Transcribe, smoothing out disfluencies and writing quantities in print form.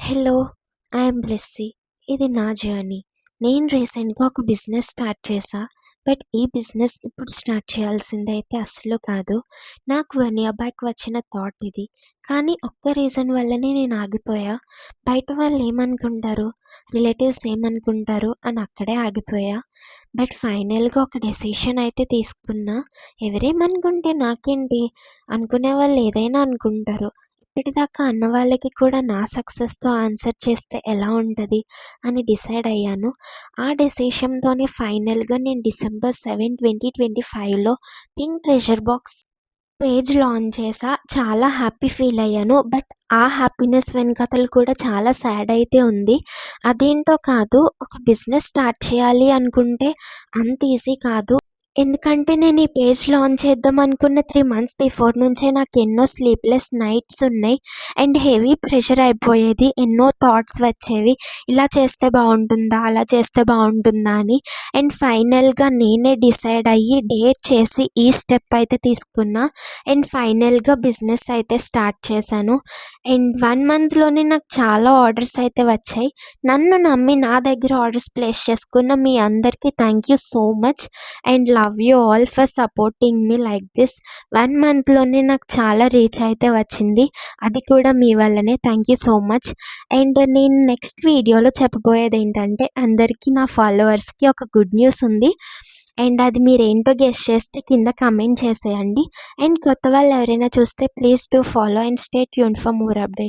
Hello! I'm Blessy. ఇది నా journey. నేను రీసెంట్‌గా ఒక బిజినెస్ స్టార్ట్ చేశా. బట్ ఈ బిజినెస్ ఇప్పుడు స్టార్ట్ చేయాల్సిందైతే అస్సలు కాదు. నాకు 1 ఇయర్ బ్యాక్ వచ్చిన థాట్ ఇది. కానీ ఒక్క రీజన్ వల్లనే నేను ఆగిపోయా. బయట వాళ్ళు ఏమనుకుంటారు, రిలేటివ్స్ ఏమనుకుంటారు అని అక్కడే ఆగిపోయా. బట్ ఫైనల్‌గా ఒక డెసిషన్ అయితే తీసుకున్నా. ఎవరేమనుకుంటే నాకేంటి, అనుకునే వాళ్ళు ఏదైనా అనుకుంటారు. ఇప్పటిదాకా అన్న వాళ్ళకి కూడా నా సక్సెస్‌తో ఆన్సర్ చేస్తే ఎలా ఉంటది అని డిసైడ్ అయ్యాను. ఆ డెసిషన్‌తోనే ఫైనల్‌గా నేను డిసెంబర్ 7, 2025లో pink treasure box page launch చేశా. చాలా హ్యాపీ ఫీల్ అయ్యాను. బట్ ఆ హ్యాపీనెస్ వెనకాతల కూడా చాలా సాడ్ అయితే ఉంది. అదేంటో కాదు, ఒక బిజినెస్ స్టార్ట్ చేయాలి అనుకుంటే అంత ఈజీ కాదు. ఎందుకంటే నేను ఈ పేజ్ లాంచ్ చేద్దాం అనుకున్న 3 మంత్స్ బిఫోర్ నుంచే నాకు ఎన్నో స్లీప్‌లెస్ నైట్స్ ఉన్నాయి. అండ్ హెవీ ప్రెషర్ అయిపోయేది. ఎన్నో థాట్స్ వచ్చేవి. ఇలా చేస్తే బావుంటుందా? అలా చేస్తే బావుంటుందా అని. అండ్ ఫైనల్‌గా నేనే డిసైడ్ అయ్యి డేర్ చేసి ఈ స్టెప్ అయితే తీసుకున్నా. అండ్ ఫైనల్‌గా బిజినెస్ అయితే స్టార్ట్ చేశాను. అండ్ 1 మంత్‌లోనే నాకు చాలా ఆర్డర్స్ అయితే వచ్చాయి. నన్ను నమ్మి నా దగ్గర ఆర్డర్స్ ప్లేస్ చేసుకున్న మీ అందరికీ thank you so much. And love you all for supporting me like this. 1 మంత్‌లోనే నాకు చాలా రీచ్ అయితే వచ్చింది. అది కూడా మీ వల్లనే. Thank you so much. And నేను నెక్స్ట్ వీడియోలో చెప్పబోయేదేంటంటే, అందరికీ నా ఫాలోవర్స్‌కి ఒక గుడ్ న్యూస్ ఉంది. అండ్ అది మీరేంటో గెస్ చేస్తే కింద కామెంట్ చేసేయండి. అండ్ కొత్త వాళ్ళు ఎవరైనా చూస్తే please do follow and stay tuned for more updates.